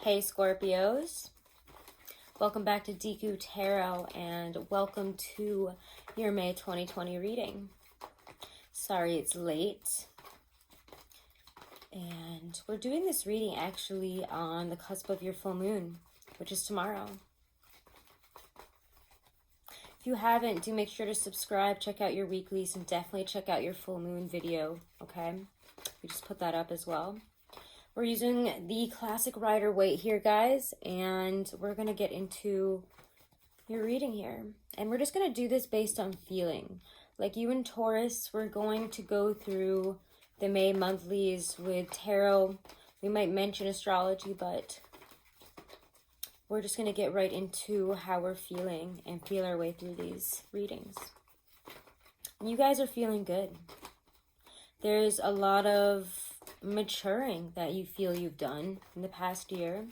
Hey Scorpios, welcome back to Deku Tarot and welcome to your May 2020 reading. Sorry it's late, and we're doing this reading actually on the cusp of your full moon, which is tomorrow. If you haven't, do make sure to subscribe, check out your weeklies, and definitely check out your full moon video, okay? We just put that up as well. We're using the classic Rider-Waite here, guys, and we're going to get into your reading here. And we're just going to do this based on feeling. Like you and Taurus, we're going to go through the May monthlies with tarot. We might mention astrology, but we're just going to get right into how we're feeling and feel our way through these readings. You guys are feeling good. There's a lot of maturing that you feel you've done in the past year,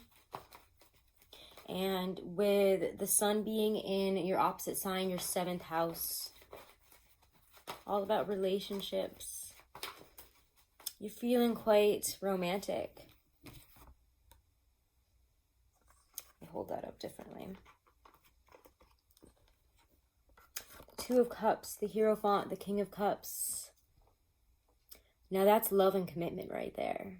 and with the sun being in your opposite sign, your 7th house, all about relationships, you're feeling quite romantic. I hold that up differently. 2 of Cups, the Hierophant, the King of Cups. Now that's love and commitment right there.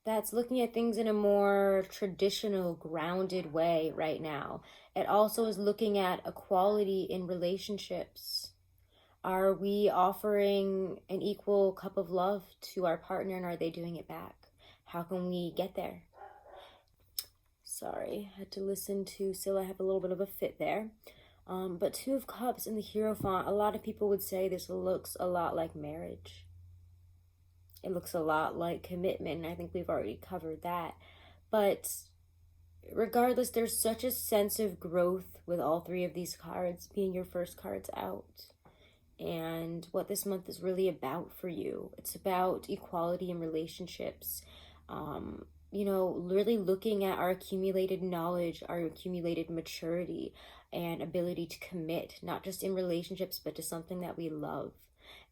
That's looking at things in a more traditional, grounded way right now. It also is looking at equality in relationships. Are we offering an equal cup of love to our partner, and are they doing it back? How can we get there? Sorry, I had to listen to Scylla have a little bit of a fit there. But 2 of Cups and the Hierophant, a lot of people would say this looks a lot like marriage. It looks a lot like commitment, and I think we've already covered that. But regardless, there's such a sense of growth with all 3 of these cards being your first cards out. And what this month is really about for you. It's about equality in relationships. You know, really looking at our accumulated knowledge, our accumulated maturity, and ability to commit, not just in relationships, but to something that we love.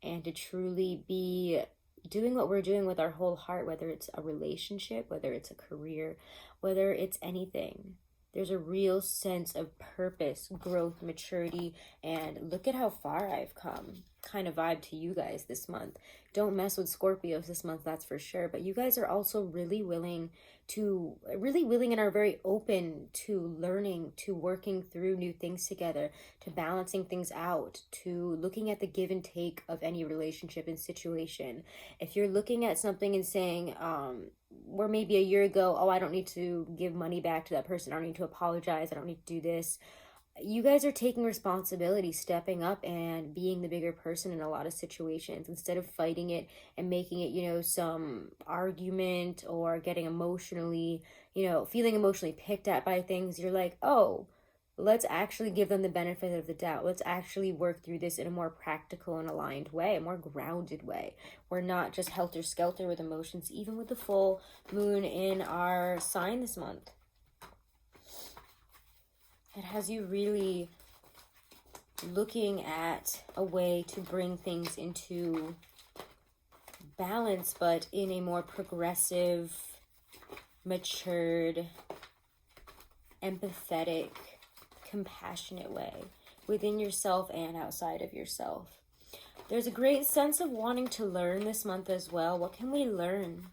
And to truly be doing what we're doing with our whole heart, whether it's a relationship, whether it's a career, whether it's anything. There's a real sense of purpose, growth, maturity, and look at how far I've come kind of vibe to you guys this month. Don't mess with Scorpios this month, that's for sure. But you guys are also really willing and are very open to learning, to working through new things together, to balancing things out, to looking at the give and take of any relationship and situation. If you're looking at something and saying, where maybe a year ago, oh, I don't need to give money back to that person, I don't need to apologize, I don't need to do this. You guys are taking responsibility, stepping up and being the bigger person in a lot of situations instead of fighting it and making it, you know, some argument or getting emotionally, you know, feeling emotionally picked at by things. You're like, oh, let's actually give them the benefit of the doubt. Let's actually work through this in a more practical and aligned way, a more grounded way. We're not just helter-skelter with emotions, even with the full moon in our sign this month. It has you really looking at a way to bring things into balance, but in a more progressive, matured, empathetic, compassionate way within yourself and outside of yourself. There's a great sense of wanting to learn this month as well. What can we learn?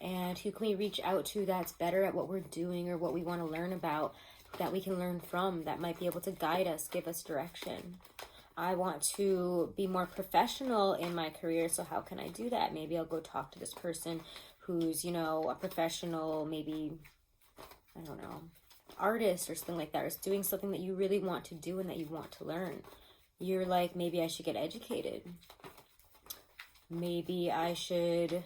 And who can we reach out to that's better at what we're doing or what we want to learn about, that we can learn from, that might be able to guide us, give us direction. I want to be more professional in my career, so how can I do that? Maybe I'll go talk to this person who's, you know, a professional, maybe, I don't know, artist or something like that, or is doing something that you really want to do and that you want to learn. You're like, maybe I should get educated. Maybe I should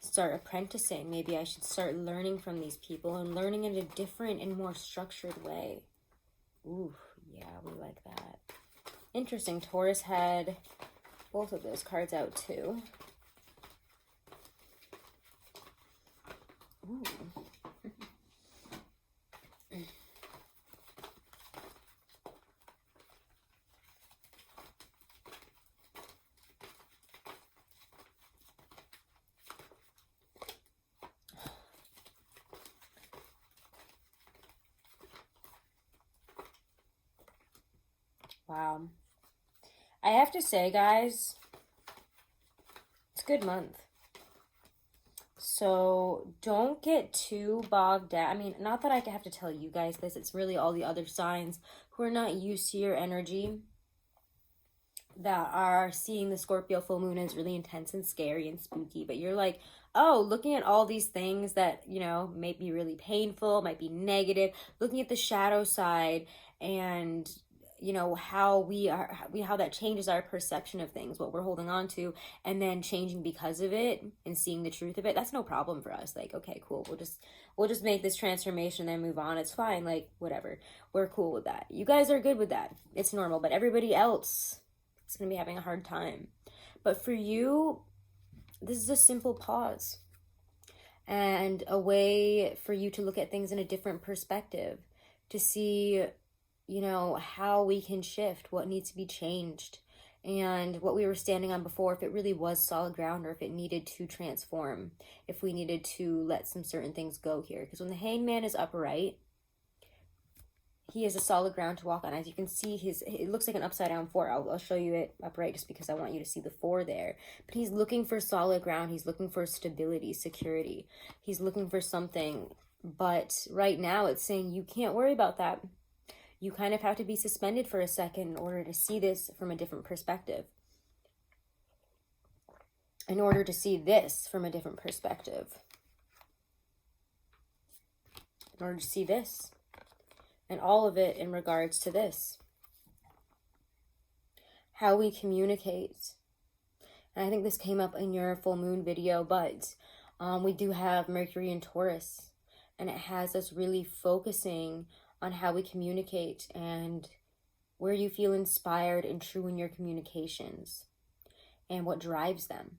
start apprenticing. Maybe I should start learning from these people and learning in a different and more structured way. Ooh, yeah, we like that. Interesting. Taurus had both of those cards out too. Ooh. Wow. I have to say, guys, it's a good month. So don't get too bogged down. I mean, not that I have to tell you guys this. It's really all the other signs who are not used to your energy that are seeing the Scorpio full moon as really intense and scary and spooky. But you're like, oh, looking at all these things that, you know, may be really painful, might be negative, looking at the shadow side and, you know, how that changes our perception of things, what we're holding on to, and then changing because of it and seeing the truth of it. That's no problem for us. Like, okay, cool. We'll just make this transformation and then move on. It's fine. Like, whatever. We're cool with that. You guys are good with that. It's normal. But everybody else, it's going to be having a hard time. But for you, this is a simple pause and a way for you to look at things in a different perspective, to see, you know, how we can shift, what needs to be changed, and what we were standing on before, if it really was solid ground or if it needed to transform, if we needed to let some certain things go here. Because when the hangman is upright, he has a solid ground to walk on. As you can see, it looks like an upside down 4. I'll show you it upright just because I want you to see the 4 there. But he's looking for solid ground. He's looking for stability, security. He's looking for something. But right now it's saying you can't worry about that. You kind of have to be suspended for a second in order to see this from a different perspective. In order to see this from a different perspective. In order to see this. And all of it in regards to this. How we communicate. And I think this came up in your full moon video, but we do have Mercury in Taurus. And it has us really focusing on how we communicate and where you feel inspired and true in your communications. And what drives them.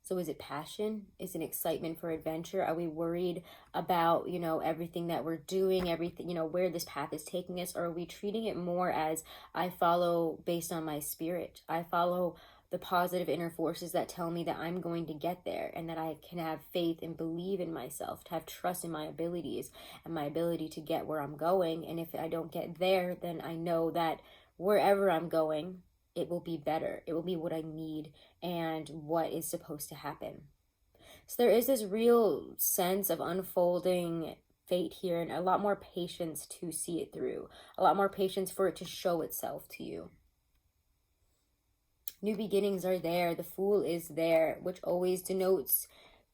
So is it passion? Is it excitement for adventure? Are we worried about, you know, everything that we're doing, everything, you know, where this path is taking us? Or are we treating it more as I follow based on my spirit? I follow the positive inner forces that tell me that I'm going to get there and that I can have faith and believe in myself, to have trust in my abilities and my ability to get where I'm going. And if I don't get there, then I know that wherever I'm going, it will be better. It will be what I need and what is supposed to happen. So there is this real sense of unfolding fate here and a lot more patience to see it through. A lot more patience for it to show itself to you. New beginnings are there. The Fool is there, which always denotes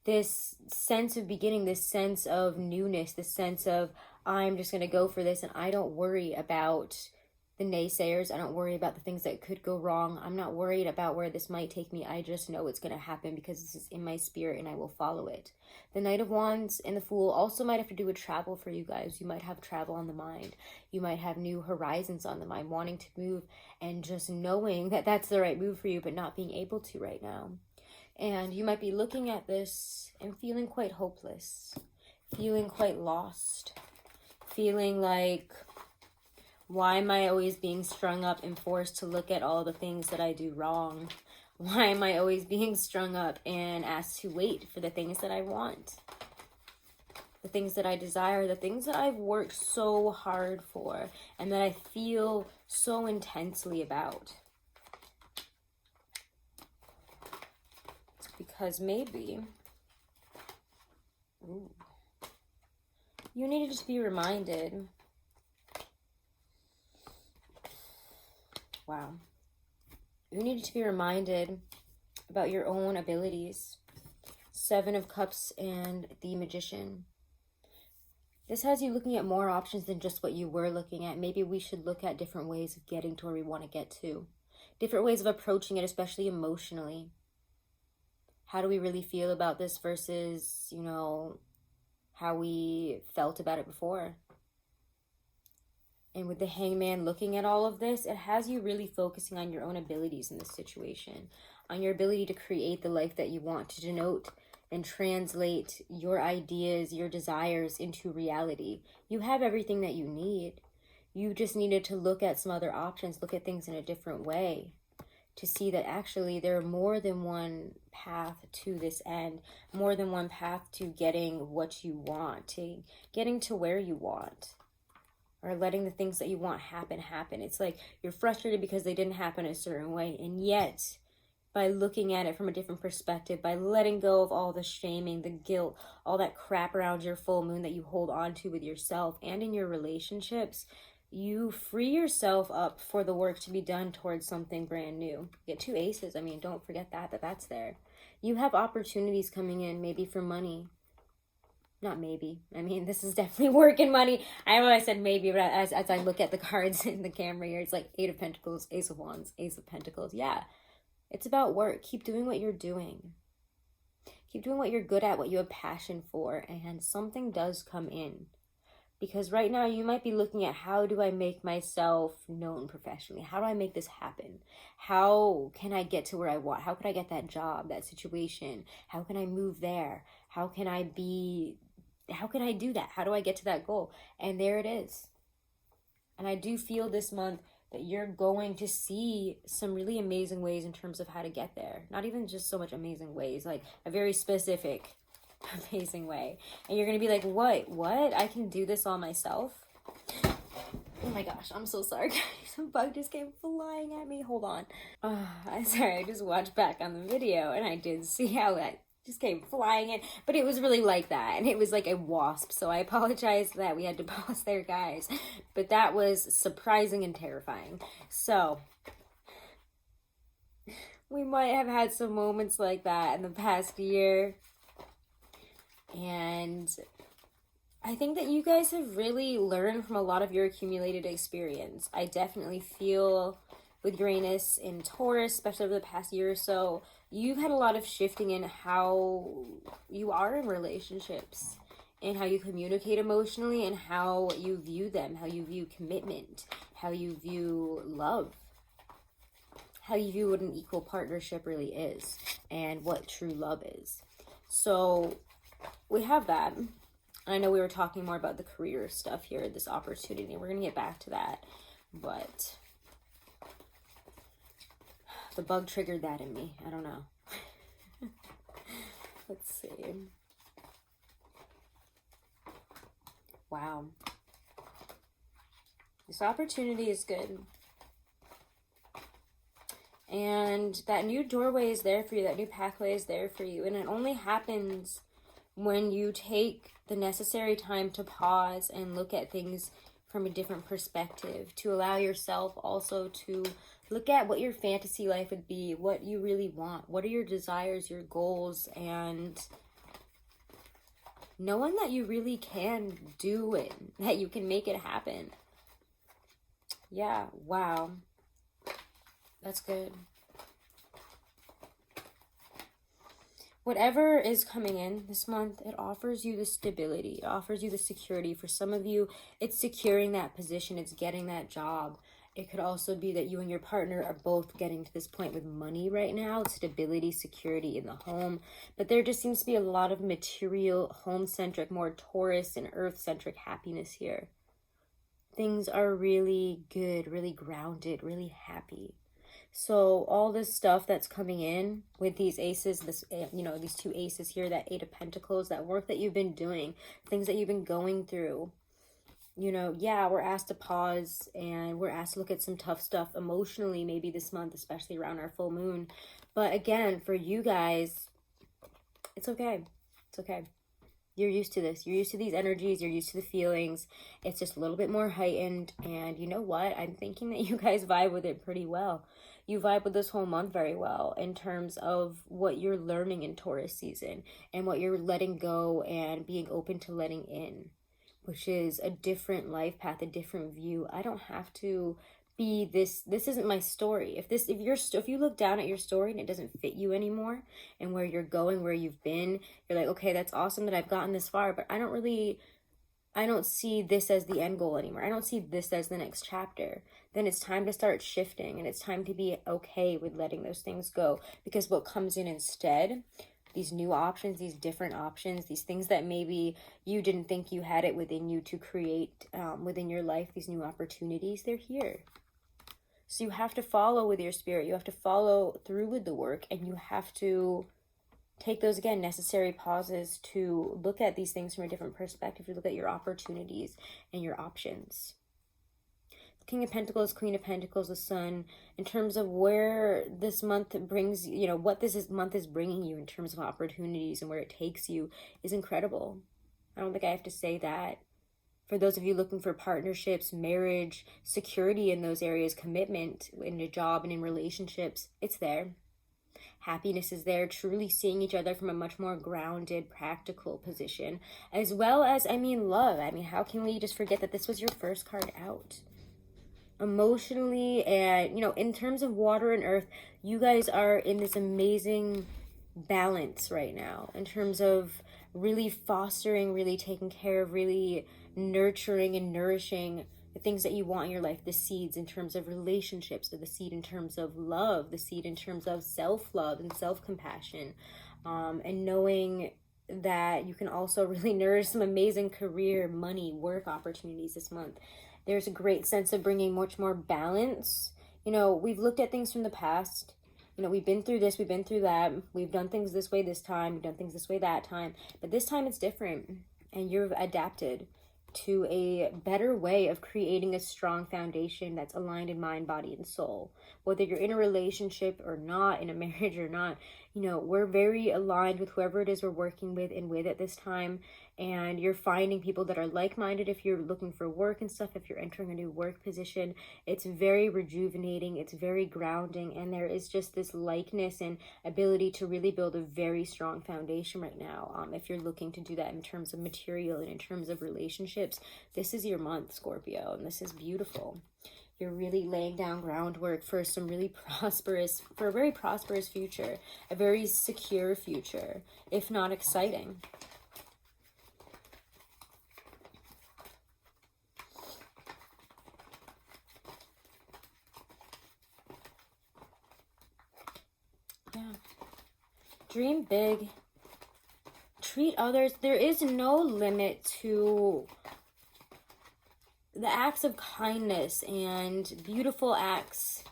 this sense of beginning, this sense of newness, this sense of I'm just going to go for this and I don't worry about the naysayers. I don't worry about the things that could go wrong. I'm not worried about where this might take me. I just know it's going to happen because this is in my spirit and I will follow it. The Knight of Wands and the Fool also might have to do with travel for you guys. You might have travel on the mind. You might have new horizons on the mind, wanting to move and just knowing that that's the right move for you, but not being able to right now. And you might be looking at this and feeling quite hopeless, feeling quite lost, feeling like, why am I always being strung up and forced to look at all the things that I do wrong? Why am I always being strung up and asked to wait for the things that I want? The things that I desire, the things that I've worked so hard for and that I feel so intensely about. It's because maybe you needed to be reminded. Wow. You need to be reminded about your own abilities. 7 of Cups and the Magician. This has you looking at more options than just what you were looking at. Maybe we should look at different ways of getting to where we want to get to. Different ways of approaching it, especially emotionally. How do we really feel about this versus, you know, how we felt about it before? And with the Hangman looking at all of this, it has you really focusing on your own abilities in this situation, on your ability to create the life that you want, to denote and translate your ideas, your desires into reality. You have everything that you need. You just needed to look at some other options, look at things in a different way, to see that actually there are more than one path to this end, more than one path to getting what you want, to getting to where you want. or letting the things that you want happen. It's like you're frustrated because they didn't happen a certain way. And yet, by looking at it from a different perspective, by letting go of all the shaming, the guilt, all that crap around your full moon that you hold on to with yourself and in your relationships, you free yourself up for the work to be done towards something brand new. You get 2 aces. I mean, don't forget that's there. You have opportunities coming in, maybe for money. Not maybe. I mean, this is definitely work and money. I know I said maybe, but as I look at the cards in the camera here, it's like 8 of Pentacles, Ace of Wands, Ace of Pentacles. Yeah, it's about work. Keep doing what you're doing. Keep doing what you're good at, what you have passion for, and something does come in. Because right now you might be looking at, how do I make myself known professionally? How do I make this happen? How can I get to where I want? How can I get that job, that situation? How can I move there? How can I do that? How do I get to that goal? And there it is. And I do feel this month that you're going to see some really amazing ways in terms of how to get there. Not even just so much amazing ways, like a very specific amazing way. And you're gonna be like, what I can do this all myself? Oh my gosh, I'm so sorry guys. Some bug just came flying at me. Hold on. Sorry, I just watched back on the video and I did see how that just came flying in, but it was really like that, and it was like a wasp, so I apologize that we had to pause there, guys, but that was surprising and terrifying. So we might have had some moments like that in the past year. And I think that you guys have really learned from a lot of your accumulated experience. I definitely feel with Uranus in Taurus, especially over the past year or so, you've had a lot of shifting in how you are in relationships and how you communicate emotionally and how you view them, how you view commitment, how you view love, how you view what an equal partnership really is and what true love is. So we have that. I know we were talking more about the career stuff here, this opportunity. We're going to get back to that. But the bug triggered that in me. I don't know. Let's see. Wow. This opportunity is good. And that new doorway is there for you. That new pathway is there for you. And it only happens when you take the necessary time to pause and look at things from a different perspective, to allow yourself also to look at what your fantasy life would be, what you really want, what are your desires, your goals, and knowing that you really can do it, that you can make it happen. Yeah, wow. That's good. Whatever is coming in this month, it offers you the stability. It offers you the security. For some of you, it's securing that position. It's getting that job. It could also be that you and your partner are both getting to this point with money right now. Stability, security in the home. But there just seems to be a lot of material, home-centric, more Taurus and Earth-centric happiness here. Things are really good, really grounded, really happy. So all this stuff that's coming in with these aces, these 2 aces here, that 8 of Pentacles, that work that you've been doing, things that you've been going through, yeah, we're asked to pause and we're asked to look at some tough stuff emotionally maybe this month, especially around our full moon. But again, for you guys, it's okay. It's okay. You're used to this. You're used to these energies. You're used to the feelings. It's just a little bit more heightened. And you know what? I'm thinking that you guys vibe with it pretty well. You vibe with this whole month very well in terms of what you're learning in Taurus season and what you're letting go and being open to letting in, which is a different life path, a different view. I don't have to be this isn't my story. If you look down at your story and it doesn't fit you anymore and where you're going, where you've been, you're like, okay, that's awesome that I've gotten this far, but I don't see this as the end goal anymore. I don't see this as the next chapter. Then it's time to start shifting, and it's time to be okay with letting those things go, because what comes in instead, these new options, these different options, these things that maybe you didn't think you had it within you to create within your life, these new opportunities, they're here. So you have to follow with your spirit. You have to follow through with the work, and you have to take those, again, necessary pauses to look at these things from a different perspective, to look at your opportunities and your options. King of Pentacles, Queen of Pentacles, the Sun, in terms of where this month brings, you know, what month is bringing you in terms of opportunities and where it takes you is incredible. I don't think I have to say that. For those of you looking for partnerships, marriage, security in those areas, commitment in a job and in relationships, it's there. Happiness is there, truly seeing each other from a much more grounded, practical position, as well as, I mean, love. I mean, how can we just forget that this was your first card out? Emotionally, and, you know, in terms of water and earth, you guys are in this amazing balance right now in terms of really fostering, really taking care of, really nurturing and nourishing the things that you want in your life, the seeds in terms of relationships, the seed in terms of love, the seed in terms of self-love and self-compassion, and knowing that you can also really nourish some amazing career, money, work opportunities this month. There's a great sense of bringing much more balance. You know, we've looked at things from the past. You know, we've been through this, we've been through that. We've done things this way this time, we've done things this way that time. But this time it's different, and you've adapted to a better way of creating a strong foundation that's aligned in mind, body, and soul. Whether you're in a relationship or not, in a marriage or not, you know, we're very aligned with whoever it is we're working with and with at this time. And you're finding people that are like-minded if you're looking for work and stuff, if you're entering a new work position. It's very rejuvenating, it's very grounding, and there is just this likeness and ability to really build a very strong foundation right now. If you're looking to do that in terms of material and in terms of relationships, this is your month, Scorpio, and this is beautiful. You're really laying down groundwork for some really for a very prosperous future, a very secure future, if not exciting. Yeah. Dream big. Treat others. There is no limit to the acts of kindness and beautiful acts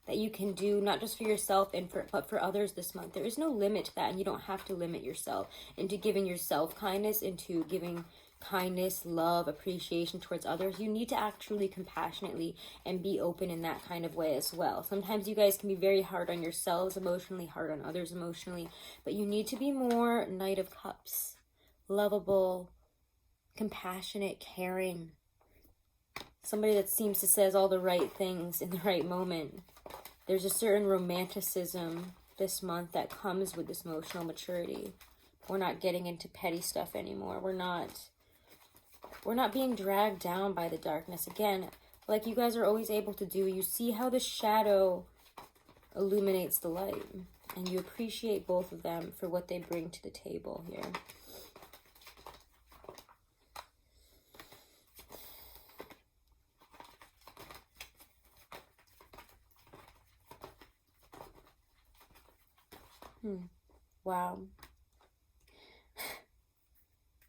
that you can do, not just for yourself but for others this month. There is no limit to that, and you don't have to limit yourself into giving yourself kindness, into giving kindness, love, appreciation towards others. You need to act truly compassionately and be open in that kind of way as well. Sometimes you guys can be very hard on yourselves emotionally, hard on others emotionally, but you need to be more Knight of Cups, lovable, compassionate, caring. Somebody that seems to says all the right things in the right moment. There's a certain romanticism this month that comes with this emotional maturity. We're not getting into petty stuff anymore. We're not being dragged down by the darkness. Again, like you guys are always able to do, you see how the shadow illuminates the light, and you appreciate both of them for what they bring to the table here. Wow.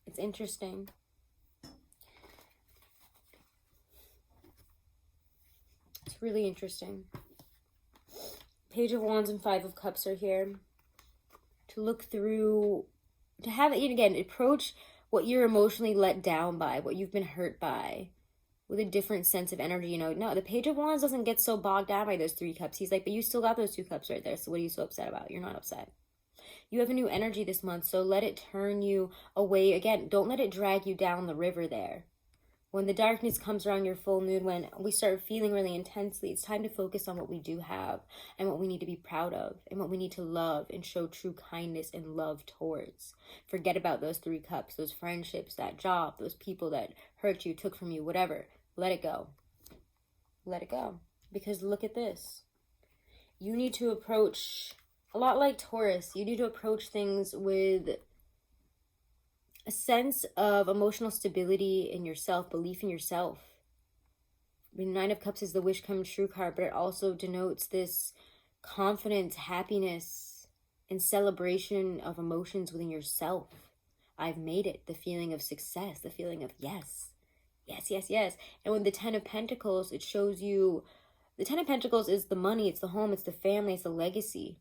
It's interesting. It's really interesting. Page of Wands and Five of Cups are here to look through, to have it, again, approach what you're emotionally let down by, what you've been hurt by, with a different sense of energy. You know, no, the Page of Wands doesn't get so bogged down by those 3 cups. He's like, but you still got those 2 cups right there, so what are you so upset about? You're not upset. You have a new energy this month, so let it turn you away. Again, don't let it drag you down the river there. When the darkness comes around your full moon, when we start feeling really intensely, it's time to focus on what we do have and what we need to be proud of and what we need to love and show true kindness and love towards. Forget about those 3 cups, those friendships, that job, those people that hurt you, took from you, whatever. Let it go. Let it go. Because look at this. You need to approach, a lot like Taurus, you need to approach things with a sense of emotional stability in yourself, belief in yourself. The 9 of Cups is the wish come true card, but it also denotes this confidence, happiness, and celebration of emotions within yourself. I've made it. The feeling of success, the feeling of yes. Yes, yes, yes. And with the 10 of Pentacles, it shows you, the 10 of Pentacles is the money, it's the home, it's the family, it's the legacy.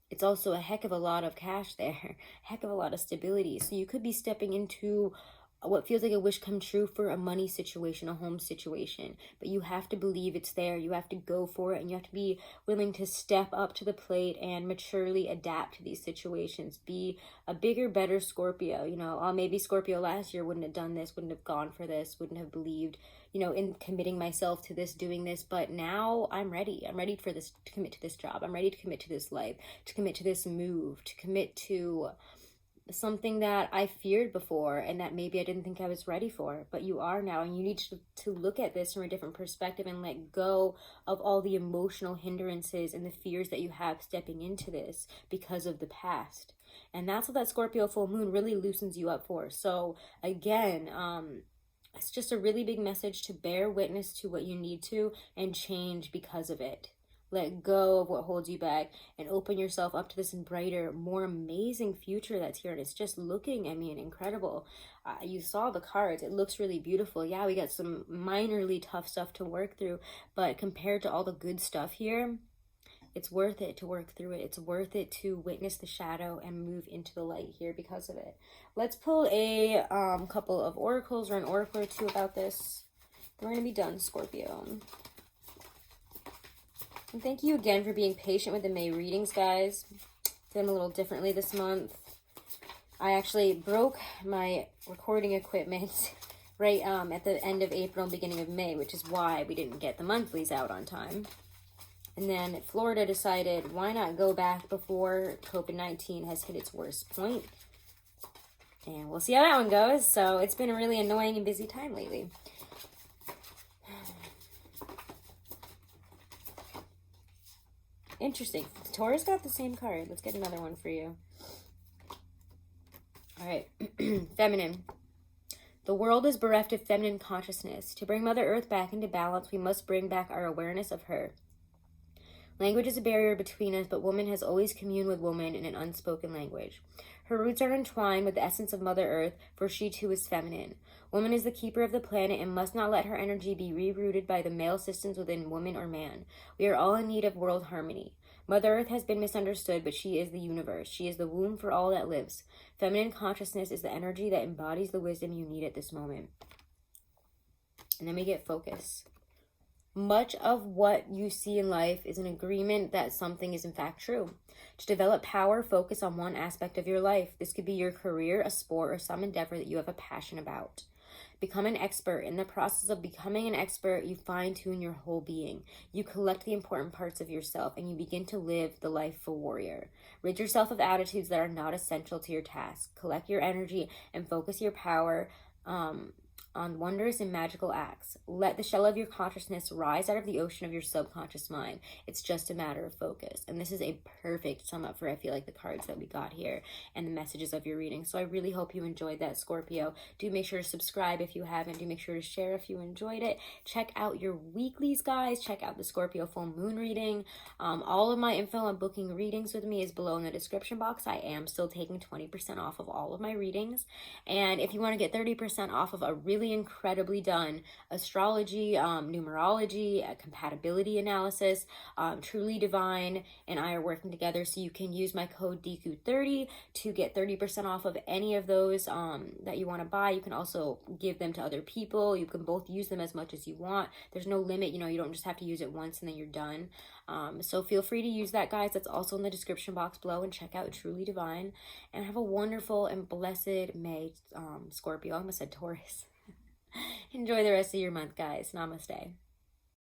It's also a heck of a lot of cash there, heck of a lot of stability. So you could be stepping into what feels like a wish come true for a money situation, a home situation. But you have to believe it's there. You have to go for it, and you have to be willing to step up to the plate and maturely adapt to these situations. Be a bigger, better Scorpio. You know, maybe Scorpio last year wouldn't have done this, wouldn't have gone for this, wouldn't have believed, you know, in committing myself to this, doing this. But now I'm ready. I'm ready for this, to commit to this job. I'm ready to commit to this life, to commit to this move, to commit to something that I feared before and that maybe I didn't think I was ready for, but you are now. And you need to look at this from a different perspective and let go of all the emotional hindrances and the fears that you have stepping into this because of the past. And that's what that Scorpio full moon really loosens you up for. So again, it's just a really big message to bear witness to what you need to and change because of it. Let go of what holds you back and open yourself up to this brighter, more amazing future that's here. And it's just looking, I mean, incredible. You saw the cards. It looks really beautiful. Yeah, we got some minorly tough stuff to work through, but compared to all the good stuff here, it's worth it to work through it. It's worth it to witness the shadow and move into the light here because of it. Let's pull a couple of oracles or an oracle or two about this. We're going to be done, Scorpio. And thank you again for being patient with the May readings, guys. Did them a little differently this month. I actually broke my recording equipment right at the end of April and beginning of May, which is why we didn't get the monthlies out on time. And then Florida decided, why not go back before COVID-19 has hit its worst point? And we'll see how that one goes. So it's been a really annoying and busy time lately. Interesting. Taurus got the same card. Let's get another one for you. All right. Feminine. The world is bereft of feminine consciousness. To bring Mother Earth back into balance, we must bring back our awareness of her. Language is a barrier between us, but woman has always communed with woman in an unspoken language. Her roots are entwined with the essence of Mother Earth, for she too is feminine. Woman is the keeper of the planet and must not let her energy be rerouted by the male systems within woman or man. We are all in need of world harmony. Mother Earth has been misunderstood, but she is the universe. She is the womb for all that lives. Feminine consciousness is the energy that embodies the wisdom you need at this moment. And then we get focus. Much of what you see in life is an agreement that something is in fact true. To develop power, focus on one aspect of your life. This could be your career, a sport, or some endeavor that you have a passion about. Become an expert. In the process of becoming an expert, you fine-tune your whole being. You collect the important parts of yourself, and you begin to live the life of a warrior. Rid yourself of attitudes that are not essential to your task. Collect your energy and focus your power on wondrous and magical acts. Let the shell of your consciousness rise out of the ocean of your subconscious mind. It's just a matter of focus. And this is a perfect sum up for, I feel like, the cards that we got here and the messages of your reading. So I really hope you enjoyed that, Scorpio. Do make sure to subscribe if you haven't. Do make sure to share if you enjoyed it. Check out your weeklies, guys. Check out the Scorpio full moon reading. All of my info on booking readings with me is below in the description box. I am still taking 20% off of all of my readings. And if you want to get 30% off of a really incredibly done astrology, numerology, compatibility analysis, Truly Divine and I are working together, so you can use my code Deku30 to get 30% off of any of those that you want to buy. You can also give them to other people. You can both use them as much as you want. There's no limit, you don't just have to use it once and then you're done. So feel free to use that, guys. That's also in the description box below, and check out Truly Divine. And have a wonderful and blessed May, Scorpio. I almost said Taurus. Enjoy the rest of your month, guys. Namaste.